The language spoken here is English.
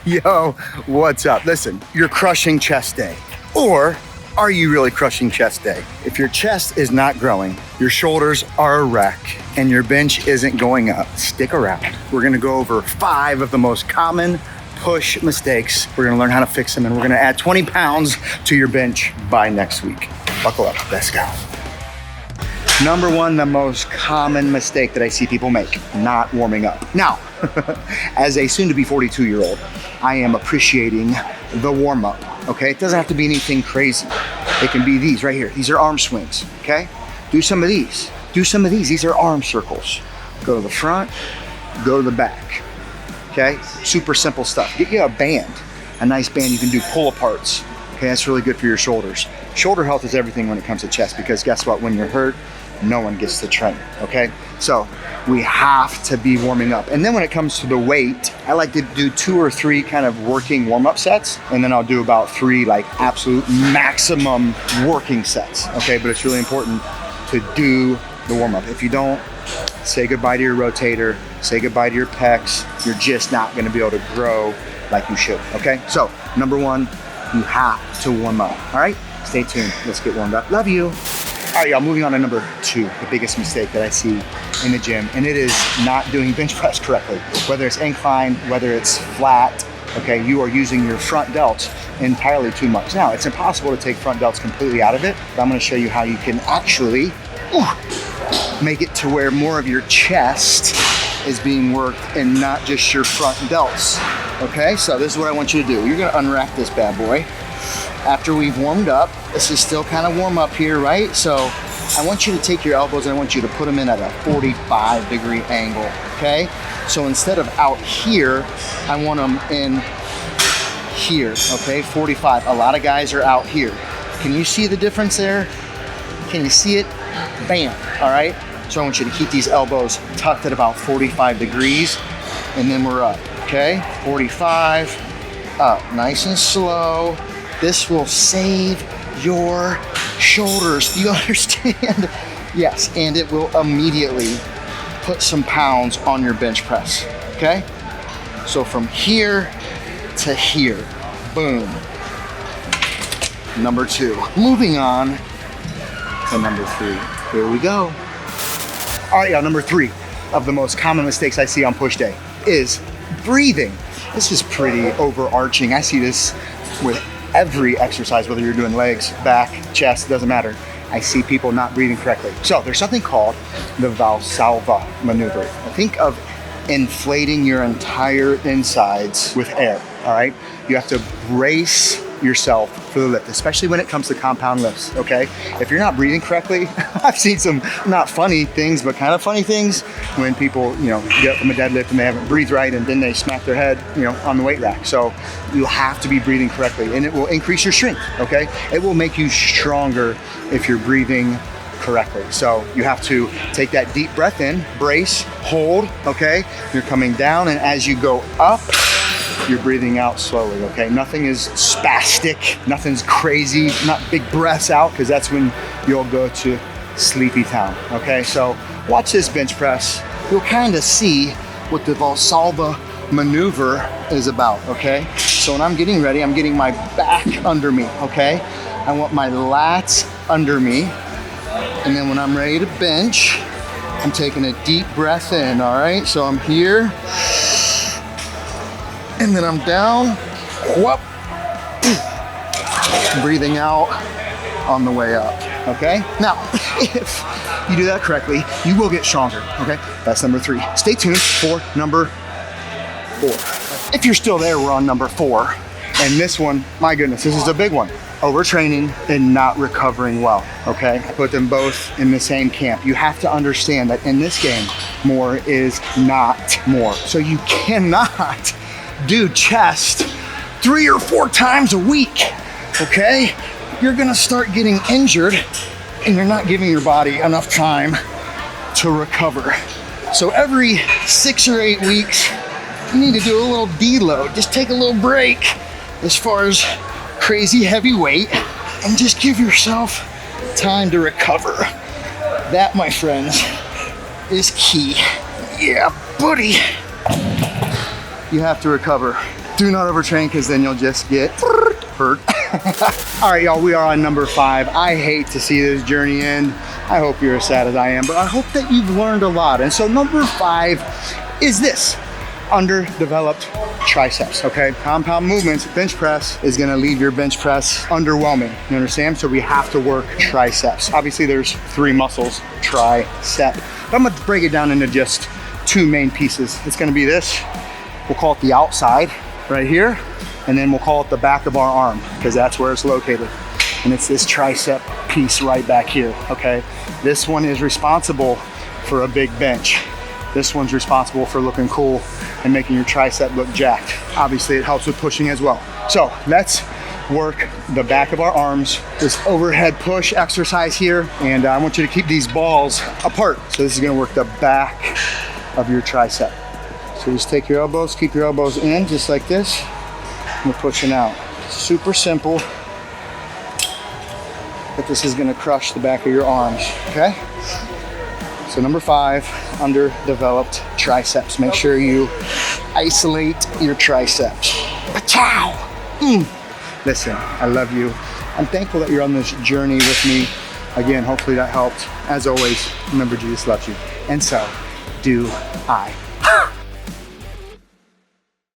Yo, what's up? Listen, you're crushing chest day. Or are you really crushing chest day? If your chest is not growing, your shoulders are a wreck, and your bench isn't going up, stick around. We're gonna go over 5 of the most common push mistakes. We're gonna learn how to fix them, and we're gonna add 20 pounds to your bench by next week. Buckle up, let's go. Number 1, the most common mistake that I see people make, not warming up. Now, as a soon-to-be 42-year-old, I am appreciating the warm-up, okay? It doesn't have to be anything crazy. It can be these right here. These are arm swings, okay? Do some of these. Do some of these. These are arm circles. Go to the front, go to the back, okay? Super simple stuff. Get you a band, a nice band. You can do pull-aparts, okay? That's really good for your shoulders. Shoulder health is everything when it comes to chest, because guess what? When you're hurt, no one gets to train, okay? So we have to be warming up. And then when it comes to the weight, I like to do 2 or 3 kind of working warm-up sets, and then I'll do about 3 like absolute maximum working sets, okay? But it's really important to do the warm-up. If you don't, say goodbye to your rotator, say goodbye to your pecs, you're just not gonna be able to grow like you should, okay? So number 1, you have to warm up, all right? Stay tuned, let's get warmed up. Love you. All right, y'all, moving on to number 2, the biggest mistake that I see in the gym, and it is not doing bench press correctly. Whether it's incline, whether it's flat, okay, you are using your front delts entirely too much. Now, it's impossible to take front delts completely out of it, but I'm gonna show you how you can actually make it to where more of your chest is being worked and not just your front delts, okay? So this is what I want you to do. You're gonna unwrap this bad boy. After we've warmed up, this is still kind of warm up here, right? So I want you to take your elbows and I want you to put them in at a 45-degree angle, okay? So instead of out here, I want them in here, okay? 45. A lot of guys are out here. Can you see the difference there? Can you see it? Bam, all right? So I want you to keep these elbows tucked at about 45 degrees, and then we're up, okay? 45, up, nice and slow. This will save your shoulders. Do you understand? Yes, and it will immediately put some pounds on your bench press, okay? So from here to here, boom. Number 2. Moving on to number 3. Here we go. All right, y'all, number 3 of the most common mistakes I see on push day is breathing. This is pretty overarching. I see this with every exercise, whether you're doing legs, back, chest, doesn't matter. I see people not breathing correctly. So there's something called the Valsalva maneuver. Think of inflating your entire insides with air, all right? You have to brace yourself for the lift, especially when it comes to compound lifts, okay? If you're not breathing correctly, I've seen some not funny things, but kind of funny things when people, you know, get up from a deadlift and they haven't breathed right and then they smack their head, you know, on the weight rack. So you have to be breathing correctly, and it will increase your strength, okay? It will make you stronger if you're breathing correctly. So you have to take that deep breath in, brace, hold, okay? You're coming down, and as you go up, you're breathing out slowly, okay? Nothing is spastic, nothing's crazy, not big breaths out, because that's when you'll go to sleepy town, okay? So watch this bench press. You'll kind of see what the Valsalva maneuver is about, okay? So when I'm getting ready, I'm getting my back under me, okay? I want my lats under me, and then when I'm ready to bench, I'm taking a deep breath in, all right? So I'm here, and then I'm down, whoop, breathing out on the way up, okay? Now, if you do that correctly, you will get stronger, okay? That's number 3. Stay tuned for number 4. If you're still there, we're on number 4. And this one, my goodness, this is a big one. Overtraining and not recovering well, okay? I put them both in the same camp. You have to understand that in this game, more is not more. So you cannot do chest 3 or 4 times a week, okay? You're gonna start getting injured and you're not giving your body enough time to recover. So every 6 or 8 weeks, you need to do a little deload. Just take a little break as far as crazy heavy weight and just give yourself time to recover. That, my friends, is key. Yeah, buddy. You have to recover Do not overtrain, because then you'll just get hurt. All right, y'all, we are on number 5. I hate to see this journey end. I hope you're as sad as I am, but I hope that you've learned a lot. And so number 5 is this: underdeveloped triceps, okay? Compound movements, bench press is gonna leave your bench press underwhelming, you understand? So we have to work triceps. Obviously there's 3 muscles, tricep. But I'm gonna break it down into just 2 main pieces. It's gonna be this, we'll call it the outside, right here, and then we'll call it the back of our arm, because that's where it's located. And it's this tricep piece right back here, okay? This one is responsible for a big bench. This one's responsible for looking cool and making your tricep look jacked. Obviously it helps with pushing as well. So let's work the back of our arms, this overhead push exercise here. And I want you to keep these balls apart. So this is gonna work the back of your tricep. So just take your elbows, keep your elbows in just like this. And we're pushing out. Super simple, but this is gonna crush the back of your arms, okay? So number 5, underdeveloped triceps. Make sure you isolate your triceps. Pachow! Listen, I love you. I'm thankful that you're on this journey with me. Again, hopefully that helped. As always, remember Jesus loves you. And so do I.